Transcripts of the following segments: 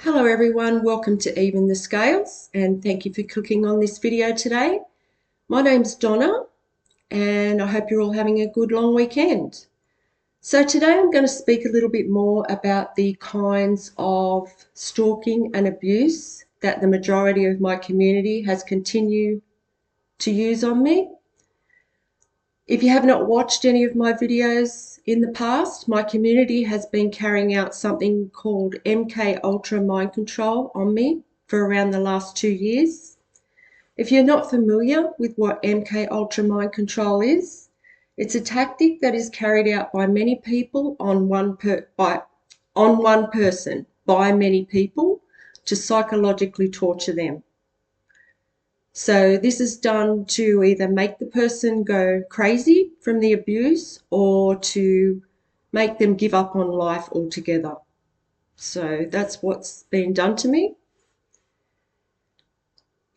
Hello everyone, welcome to Even the Scales and thank you for clicking on this video today. My name's Donna and I hope you're all having a good long weekend. So today I'm going to speak a little bit more about the kinds of stalking and abuse that the majority of my community has continued to use on me. If you have not watched any of my videos in the past, my community has been carrying out something called MK Ultra mind control on me for around the last 2 years. If you're not familiar with what MK Ultra mind control is, it's a tactic that is carried out by many people on one person by many people to psychologically torture them. So this is done to either make the person go crazy from the abuse or to make them give up on life altogether. So that's what's been done to me.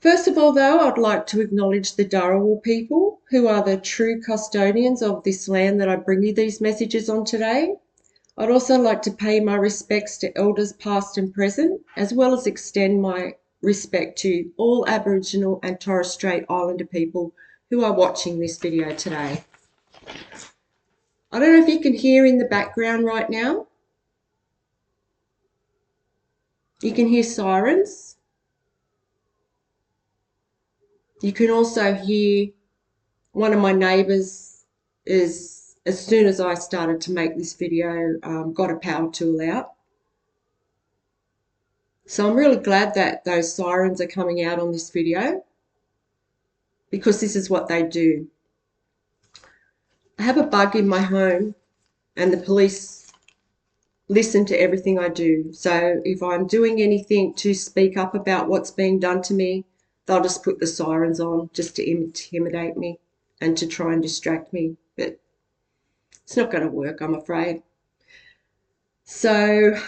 First of all, though, I'd like to acknowledge the Dharawal people, who are the true custodians of this land that I bring you these messages on today. I'd also like to pay my respects to elders past and present, as well as extend my respect to all Aboriginal and Torres Strait Islander people who are watching this video today. I don't know if you can hear in the background right now. You can hear sirens. You can also hear one of my neighbours is, as soon as I started to make this video, got a power tool out. So I'm really glad that those sirens are coming out on this video, because this is what they do. I have a bug in my home and the police listen to everything I do. So if I'm doing anything to speak up about what's being done to me, they'll just put the sirens on just to intimidate me and to try and distract me. But it's not going to work, I'm afraid. So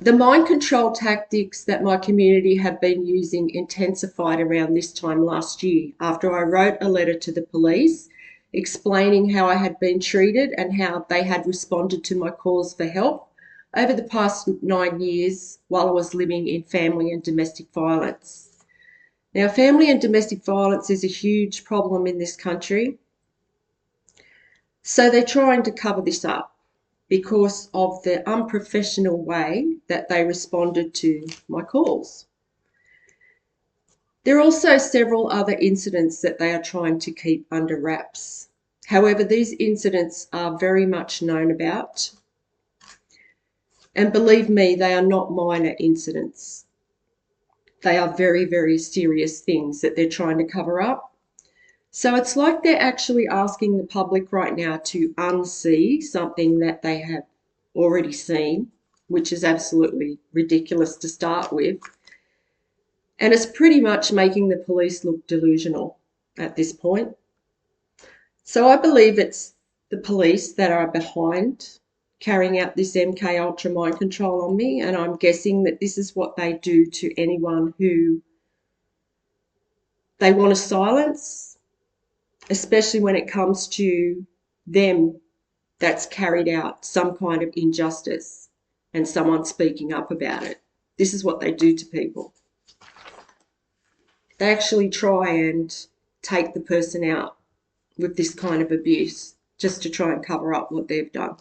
the mind control tactics that my community have been using intensified around this time last year after I wrote a letter to the police explaining how I had been treated and how they had responded to my calls for help over the past 9 years while I was living in family and domestic violence. Now, family and domestic violence is a huge problem in this country, so they're trying to cover this up because of the unprofessional way that they responded to my calls. There are also several other incidents that they are trying to keep under wraps. However, these incidents are very much known about. And believe me, they are not minor incidents. They are very, very serious things that they're trying to cover up. So it's like they're actually asking the public right now to unsee something that they have already seen, which is absolutely ridiculous to start with. And it's pretty much making the police look delusional at this point. So I believe it's the police that are behind carrying out this MK Ultra mind control on me, and I'm guessing that this is what they do to anyone who they want to silence, especially when it comes to them that's carried out some kind of injustice and someone speaking up about it. This is what they do to people. They actually try and take the person out with this kind of abuse just to try and cover up what they've done.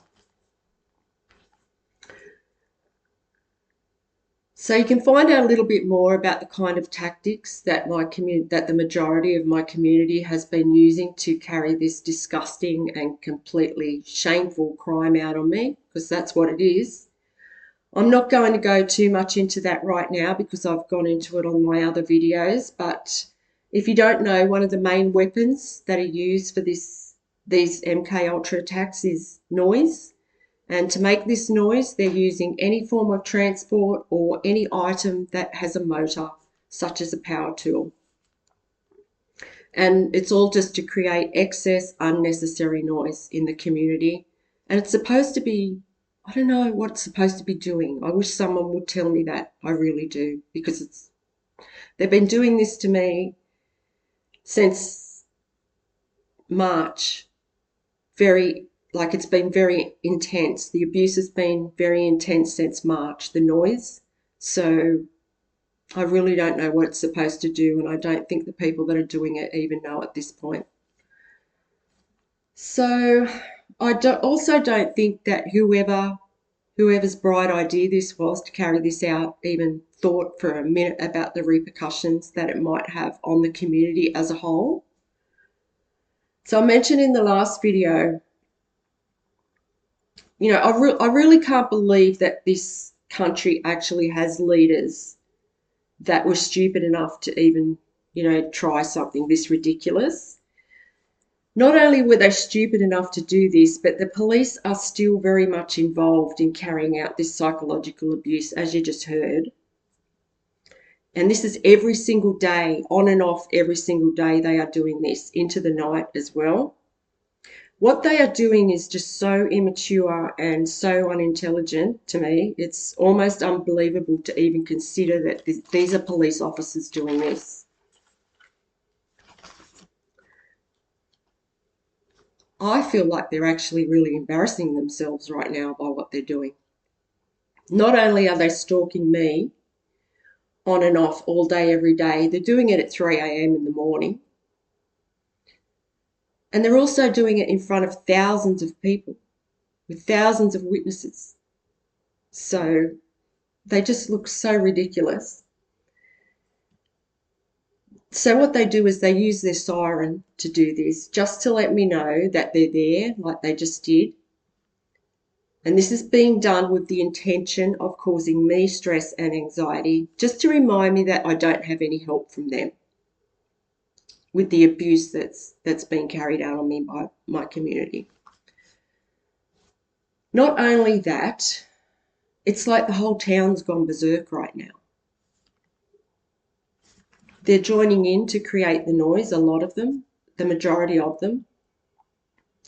So you can find out a little bit more about the kind of tactics that the majority of my community has been using to carry this disgusting and completely shameful crime out on me, because that's what it is. I'm not going to go too much into that right now because I've gone into it on my other videos, but if you don't know, one of the main weapons that are used for these MK Ultra attacks is noise. And to make this noise, they're using any form of transport or any item that has a motor, such as a power tool. And it's all just to create excess, unnecessary noise in the community. And it's supposed to be, I don't know what it's supposed to be doing. I wish someone would tell me that. I really do, because they've been doing this to me since March, very like it's been very intense. The abuse has been very intense since March, the noise. So I really don't know what it's supposed to do, and I don't think the people that are doing it even know at this point. So I also don't think that whoever's bright idea this was to carry this out even thought for a minute about the repercussions that it might have on the community as a whole. So I mentioned in the last video, I really can't believe that this country actually has leaders that were stupid enough to even, try something this ridiculous. Not only were they stupid enough to do this, but the police are still very much involved in carrying out this psychological abuse, as you just heard. And this is every single day, on and off every single day they are doing this, into the night as well. What they are doing is just so immature and so unintelligent to me. It's almost unbelievable to even consider that these are police officers doing this. I feel like they're actually really embarrassing themselves right now by what they're doing. Not only are they stalking me on and off all day, every day, they're doing it at 3 a.m. in the morning. And they're also doing it in front of thousands of people with thousands of witnesses. So they just look so ridiculous. So what they do is they use their siren to do this, just to let me know that they're there, like they just did. And this is being done with the intention of causing me stress and anxiety, just to remind me that I don't have any help from them with the abuse that's been carried out on me by my community. Not only that, it's like the whole town's gone berserk right now. They're joining in to create the noise, a lot of them, the majority of them.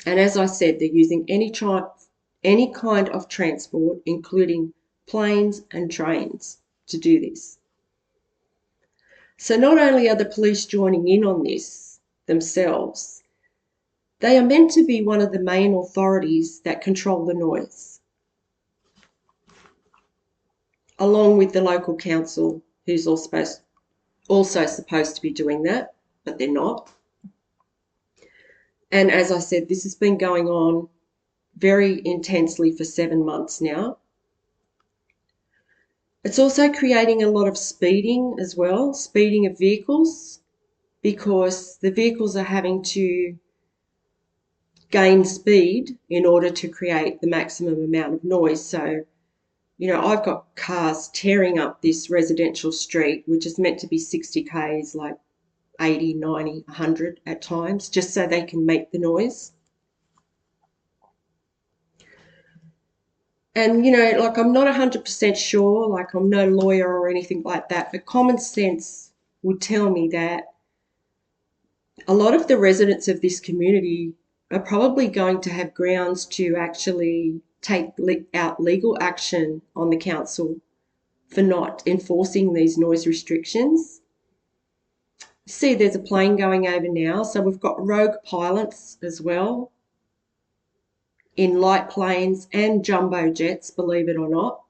And as I said, they're using any kind of transport, including planes and trains, to do this. So not only are the police joining in on this themselves, they are meant to be one of the main authorities that control the noise, along with the local council, who's also supposed to be doing that, but they're not. And as I said, this has been going on very intensely for 7 months now. It's also creating a lot of speeding as well, speeding of vehicles, because the vehicles are having to gain speed in order to create the maximum amount of noise. So, I've got cars tearing up this residential street, which is meant to be 60 k's, like 80, 90, 100 at times, just so they can make the noise. And, like I'm not 100% sure, like I'm no lawyer or anything like that, but common sense would tell me that a lot of the residents of this community are probably going to have grounds to actually take out legal action on the council for not enforcing these noise restrictions. See, there's a plane going over now, so we've got rogue pilots as well in light planes and jumbo jets, believe it or not.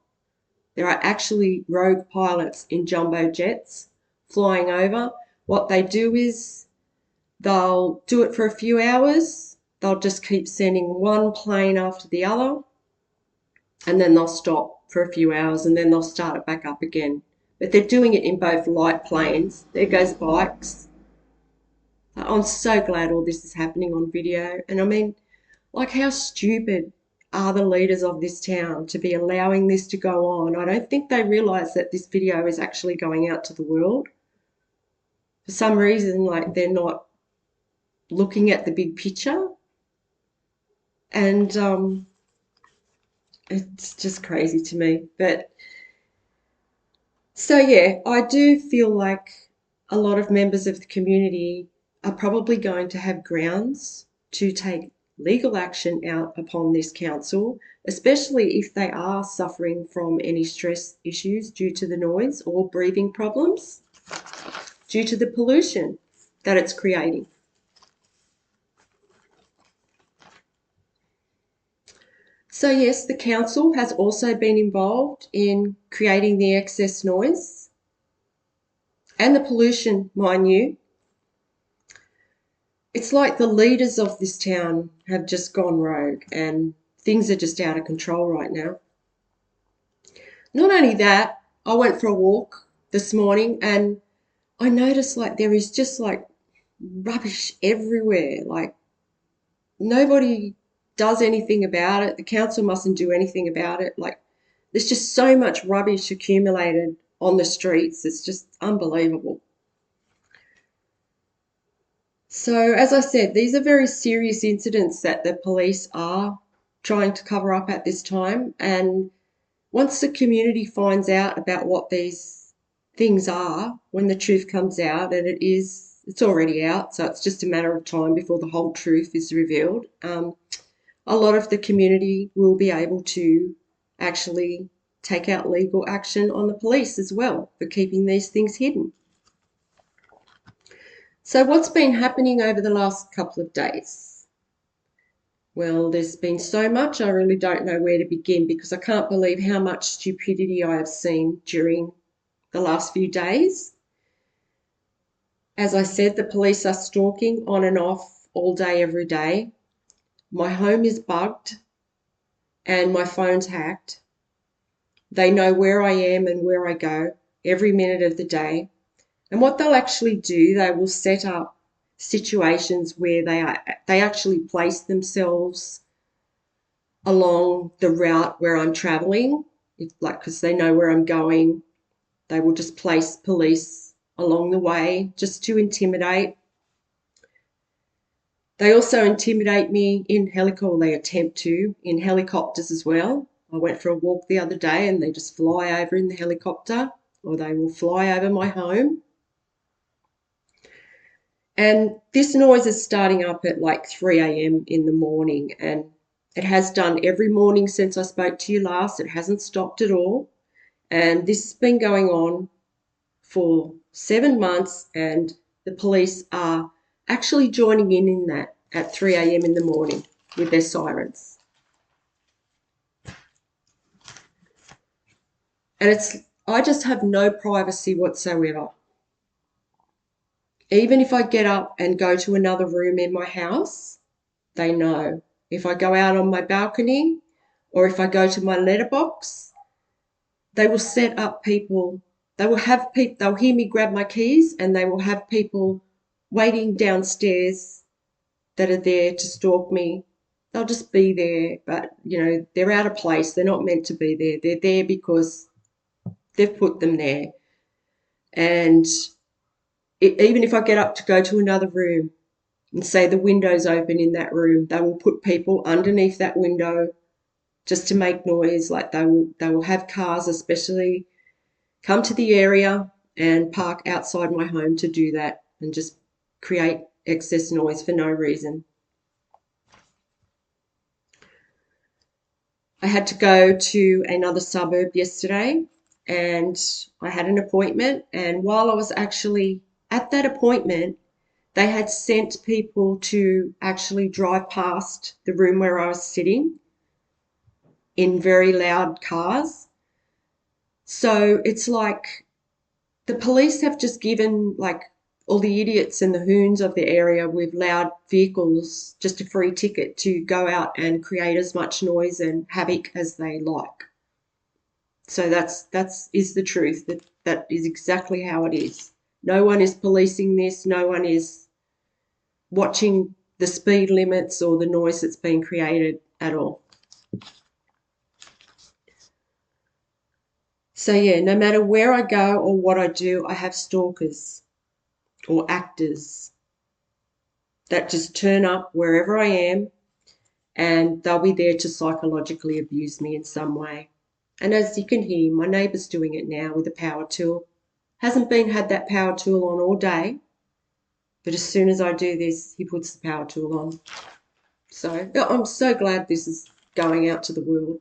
There are actually rogue pilots in jumbo jets flying over. What they do is they'll do it for a few hours. They'll just keep sending one plane after the other, and then they'll stop for a few hours, and then they'll start it back up again. But they're doing it in both light planes. There goes bikes. I'm so glad all this is happening on video. And I mean, like, how stupid are the leaders of this town to be allowing this to go on? I don't think they realise that this video is actually going out to the world. For some reason, like, they're not looking at the big picture. And it's just crazy to me. But so, yeah, I do feel like a lot of members of the community are probably going to have grounds to take legal action out upon this council, especially if they are suffering from any stress issues due to the noise or breathing problems due to the pollution that it's creating. So yes, the council has also been involved in creating the excess noise and the pollution, mind you. It's like the leaders of this town have just gone rogue and things are just out of control right now. Not only that, I went for a walk this morning and I noticed like there is just like rubbish everywhere. Like nobody does anything about it. The council mustn't do anything about it. Like there's just so much rubbish accumulated on the streets. It's just unbelievable. So as I said, these are very serious incidents that the police are trying to cover up at this time. And once the community finds out about what these things are, when the truth comes out, and it's already out, so it's just a matter of time before the whole truth is revealed, a lot of the community will be able to actually take out legal action on the police as well for keeping these things hidden. So what's been happening over the last couple of days? Well, there's been so much, I really don't know where to begin because I can't believe how much stupidity I have seen during the last few days. As I said, the police are stalking on and off all day, every day. My home is bugged and my phone's hacked. They know where I am and where I go every minute of the day. And what they'll actually do, they will set up situations where they actually place themselves along the route where I'm traveling, because they know where I'm going. They will just place police along the way just to intimidate. They also intimidate me in helicopter. They attempt to in helicopters as well. I went for a walk the other day and they just fly over in the helicopter, or they will fly over my home. And this noise is starting up at like 3 a.m. in the morning, and it has done every morning since I spoke to you last. It hasn't stopped at all. And this has been going on for 7 months, and the police are actually joining in that at 3 a.m. in the morning with their sirens. And I just have no privacy whatsoever. Even if I get up and go to another room in my house, they know. If I go out on my balcony or if I go to my letterbox, they will set up people. They will have people, they'll hear me grab my keys and they will have people waiting downstairs that are there to stalk me. They'll just be there, but they're out of place. They're not meant to be there. They're there because they've put them there. And even if I get up to go to another room and say the window's open in that room, they will put people underneath that window just to make noise. Like they will have cars especially come to the area and park outside my home to do that and just create excess noise for no reason. I had to go to another suburb yesterday and I had an appointment, and while I was actually at that appointment, they had sent people to actually drive past the room where I was sitting in very loud cars. So it's like the police have just given like all the idiots and the hoons of the area with loud vehicles just a free ticket to go out and create as much noise and havoc as they like. So that's is the truth. That is exactly how it is. No one is policing this. No one is watching the speed limits or the noise that's being created at all. So yeah, no matter where I go or what I do, I have stalkers or actors that just turn up wherever I am and they'll be there to psychologically abuse me in some way. And as you can hear, my neighbour's doing it now with a power tool. Hasn't had that power tool on all day, but as soon as I do this, he puts the power tool on. So I'm so glad this is going out to the world.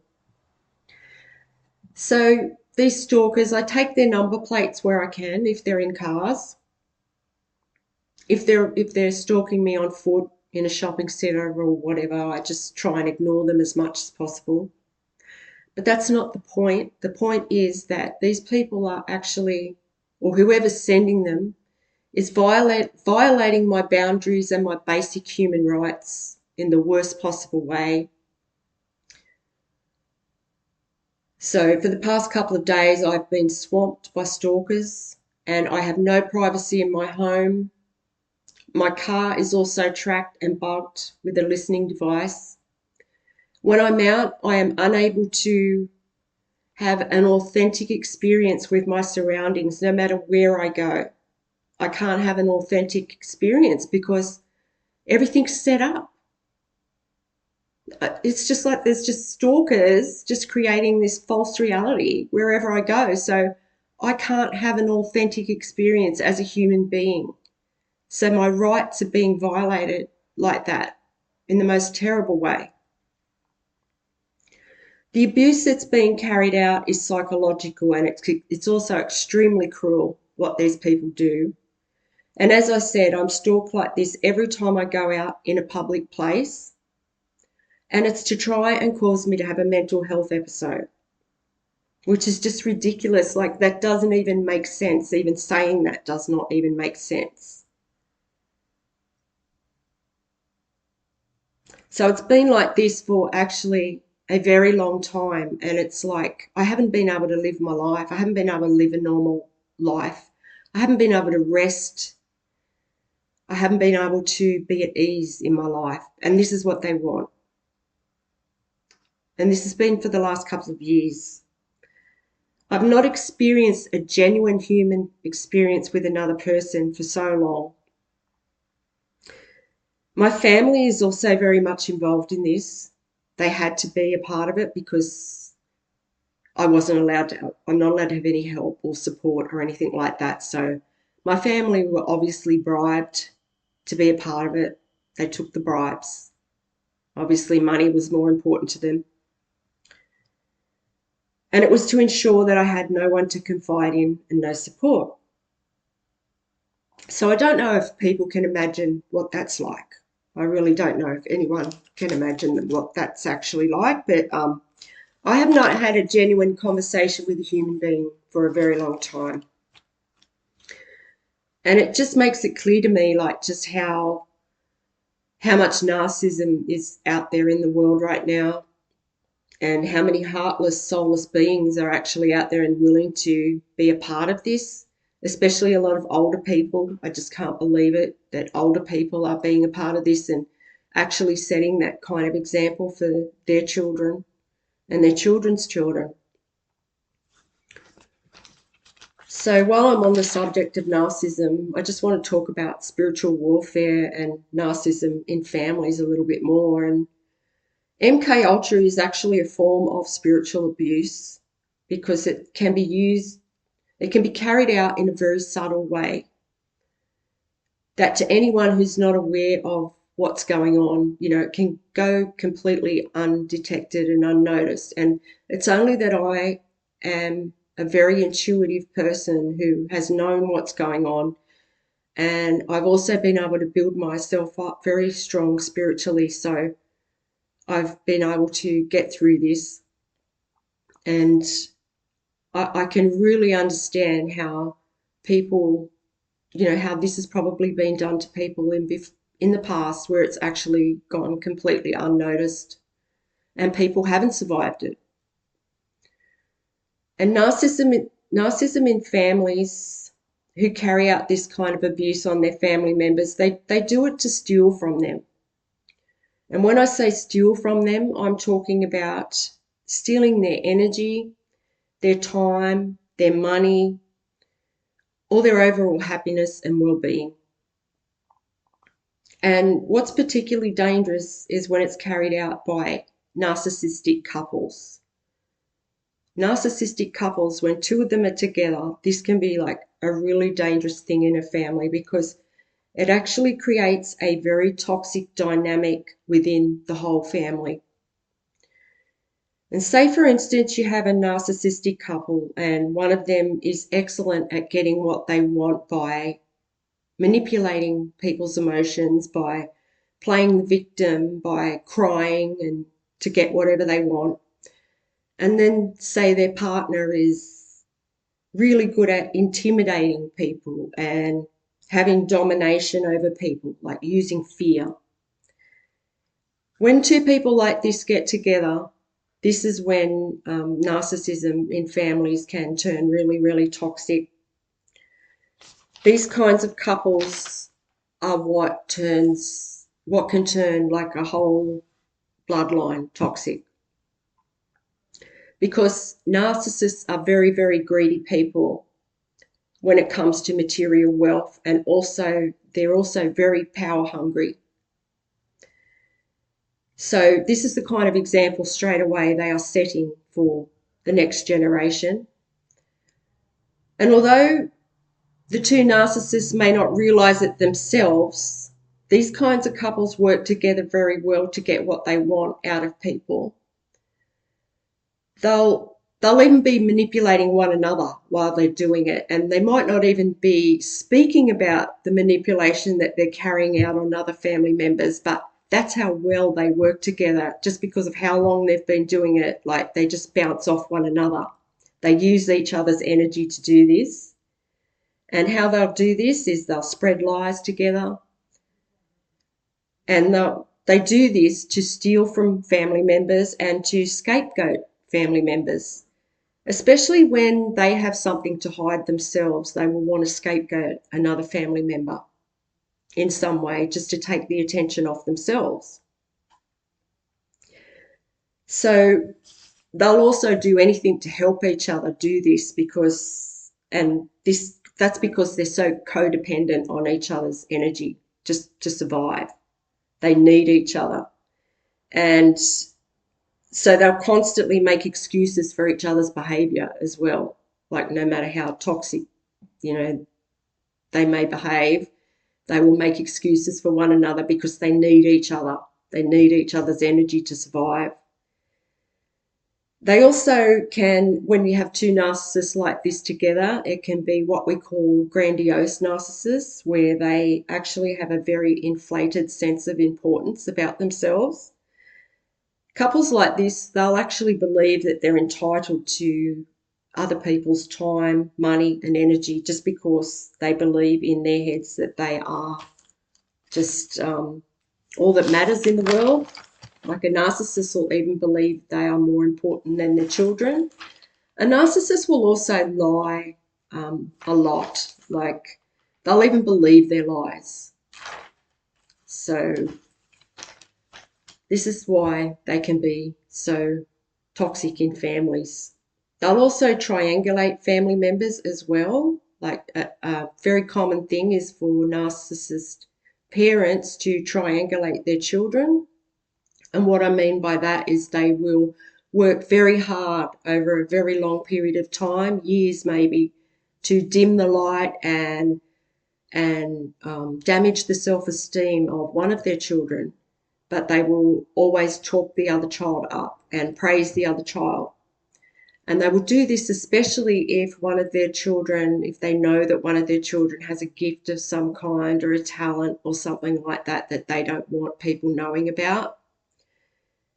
So these stalkers, I take their number plates where I can if they're in cars. If they're stalking me on foot, in a shopping centre or whatever. I just try and ignore them as much as possible. But that's not the point. The point is that these people are actually, or whoever's sending them, is violating my boundaries and my basic human rights in the worst possible way. So for the past couple of days, I've been swamped by stalkers and I have no privacy in my home. My car is also tracked and bugged with a listening device. When I'm out, I am unable to have an authentic experience with my surroundings, no matter where I go. I can't have an authentic experience because everything's set up. It's just like there's just stalkers just creating this false reality wherever I go. So I can't have an authentic experience as a human being. So my rights are being violated like that in the most terrible way. The abuse that's being carried out is psychological, and it's also extremely cruel what these people do. And as I said, I'm stalked like this every time I go out in a public place, and it's to try and cause me to have a mental health episode, which is just ridiculous. Like, that doesn't even make sense. Even saying that does not even make sense. So it's been like this for actually a very long time, and it's like I haven't been able to live my life. I haven't been able to live a normal life. I haven't been able to rest. I haven't been able to be at ease in my life, and this is what they want. And this has been for the last couple of years. I've not experienced a genuine human experience with another person for so long. My family is also very much involved in this. They had to be a part of it because I'm not allowed to have any help or support or anything like that. So my family were obviously bribed to be a part of it. They took the bribes. Obviously, money was more important to them. And it was to ensure that I had no one to confide in and no support. So I don't know if people can imagine what that's like. I really don't know if anyone can imagine what that's actually like, but I have not had a genuine conversation with a human being for a very long time. And it just makes it clear to me, like, just how much narcissism is out there in the world right now, and how many heartless, soulless beings are actually out there and willing to be a part of this, especially a lot of older people. I just can't believe it that older people are being a part of this and actually setting that kind of example for their children and their children's children. So while I'm on the subject of narcissism, I just want to talk about spiritual warfare and narcissism in families a little bit more. And MK Ultra is actually a form of spiritual abuse because it can be carried out in a very subtle way that to anyone who's not aware of what's going on, it can go completely undetected and unnoticed. And it's only that I am a very intuitive person who has known what's going on. And I've also been able to build myself up very strong spiritually. So I've been able to get through this. And I can really understand how people, how this has probably been done to people in the past where it's actually gone completely unnoticed and people haven't survived it. And narcissism in families who carry out this kind of abuse on their family members, they do it to steal from them. And when I say steal from them, I'm talking about stealing their energy, their time, their money, or their overall happiness and well-being. And what's particularly dangerous is when it's carried out by narcissistic couples. Narcissistic couples, when two of them are together, this can be like a really dangerous thing in a family because it actually creates a very toxic dynamic within the whole family. And say, for instance, you have a narcissistic couple and one of them is excellent at getting what they want by manipulating people's emotions, by playing the victim by crying and to get whatever they want. And then say their partner is really good at intimidating people and having domination over people, like using fear. When two people like this get together, this is when narcissism in families can turn really, really toxic. These kinds of couples are what can turn like a whole bloodline toxic. Because narcissists are very, very greedy people when it comes to material wealth, and they're also very power hungry. So this is the kind of example straight away they are setting for the next generation. And although the two narcissists may not realize it themselves, these kinds of couples work together very well to get what they want out of people. They'll even be manipulating one another while they're doing it, and they might not even be speaking about the manipulation that they're carrying out on other family members, but that's how well they work together, just because of how long they've been doing it. Like, they just bounce off one another. They use each other's energy to do this. And how they'll do this is they'll spread lies together, and they do this to steal from family members and to scapegoat family members. Especially when they have something to hide themselves, they will want to scapegoat another family member in some way just to take the attention off themselves. So they'll also do anything to help each other do this that's because they're so codependent on each other's energy just to survive. They need each other. And so they'll constantly make excuses for each other's behavior as well. Like, no matter how toxic, they may behave, they will make excuses for one another because they need each other. They need each other's energy to survive. They also can, when you have two narcissists like this together, it can be what we call grandiose narcissists, where they actually have a very inflated sense of importance about themselves. Couples like this, they'll actually believe that they're entitled to other people's time, money, and energy just because they believe in their heads that they are just all that matters in the world. Like, a narcissist will even believe they are more important than their children. A narcissist will also lie a lot. Like, they'll even believe their lies. So this is why they can be so toxic in families. They'll also triangulate family members as well. Like, a very common thing is for narcissist parents to triangulate their children. And what I mean by that is they will work very hard over a very long period of time, years maybe, to dim the light and damage the self-esteem of one of their children. But they will always talk the other child up and praise the other child. And they will do this especially if if they know that one of their children has a gift of some kind or a talent or something like that they don't want people knowing about.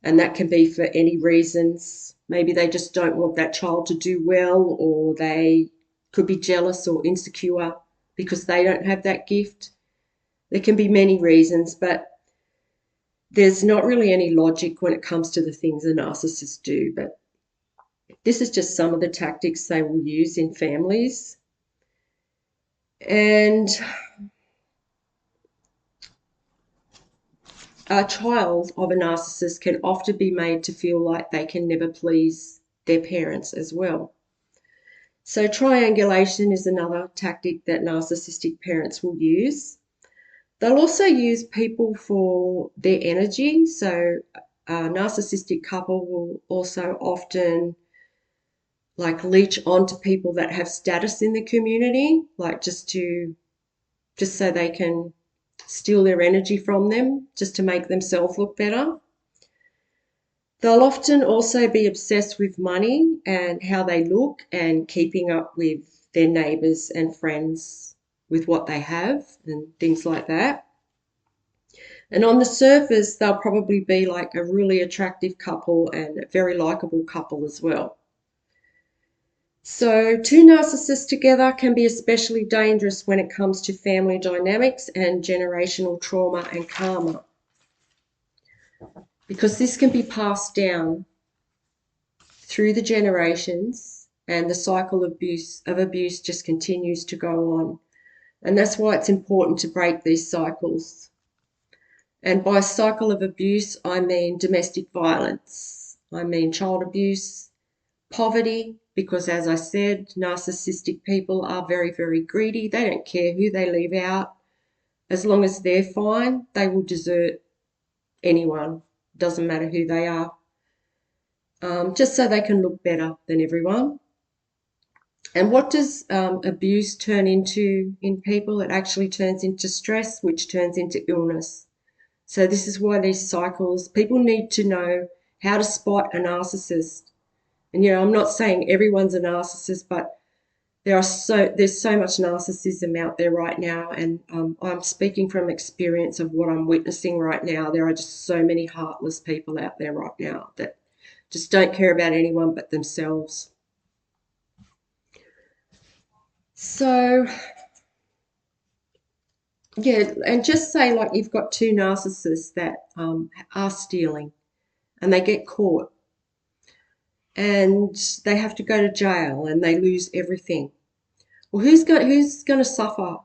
And that can be for any reasons. Maybe they just don't want that child to do well, or they could be jealous or insecure because they don't have that gift. There can be many reasons, but there's not really any logic when it comes to the things a narcissist do. But this is just some of the tactics they will use in families. And a child of a narcissist can often be made to feel like they can never please their parents as well. So triangulation is another tactic that narcissistic parents will use. They'll also use people for their energy. So a narcissistic couple will also often leech onto people that have status in the community, just so they can steal their energy from them, just to make themselves look better. They'll often also be obsessed with money and how they look and keeping up with their neighbours and friends with what they have and things like that. And on the surface, they'll probably be like a really attractive couple and a very likable couple as well. So two narcissists together can be especially dangerous when it comes to family dynamics and generational trauma and karma, because this can be passed down through the generations, and the cycle of abuse just continues to go on. And that's why it's important to break these cycles. And by cycle of abuse, I mean domestic violence, I mean child abuse, poverty, because as I said, narcissistic people are very, very greedy. They don't care who they leave out. As long as they're fine, they will desert anyone. Doesn't matter who they are. Just so they can look better than everyone. And what does abuse turn into in people? It actually turns into stress, which turns into illness. So this is why these cycles, people need to know how to spot a narcissist. And, I'm not saying everyone's a narcissist, but there's so much narcissism out there right now. And I'm speaking from experience of what I'm witnessing right now. There are just so many heartless people out there right now that just don't care about anyone but themselves. So, yeah, and just say like you've got two narcissists that are stealing and they get caught and they have to go to jail and they lose everything. Well, who's going to suffer?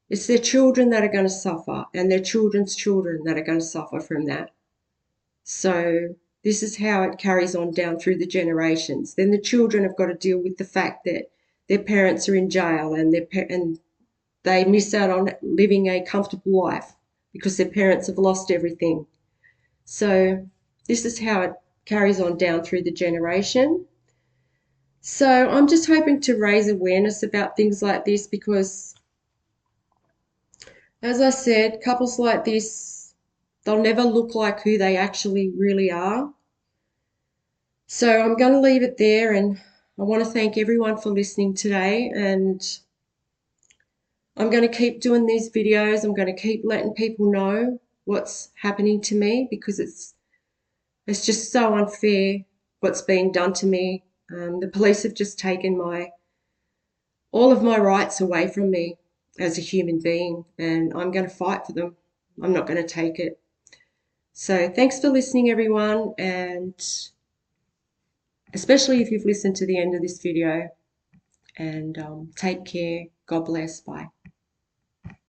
It's their children that are going to suffer, and their children's children that are going to suffer from that. So this is how it carries on down through the generations. Then the children have got to deal with the fact that their parents are in jail and they miss out on living a comfortable life because their parents have lost everything. So this is how it carries on down through the generation. So I'm just hoping to raise awareness about things like this because, as I said, couples like this, they'll never look like who they actually really are. So I'm going to leave it there, and I want to thank everyone for listening today, and I'm going to keep doing these videos. I'm going to keep letting people know what's happening to me because it's just so unfair what's being done to me. The police have just taken all of my rights away from me as a human being, and I'm going to fight for them. I'm not going to take it. So thanks for listening, everyone, and especially if you've listened to the end of this video, and take care. God bless. Bye.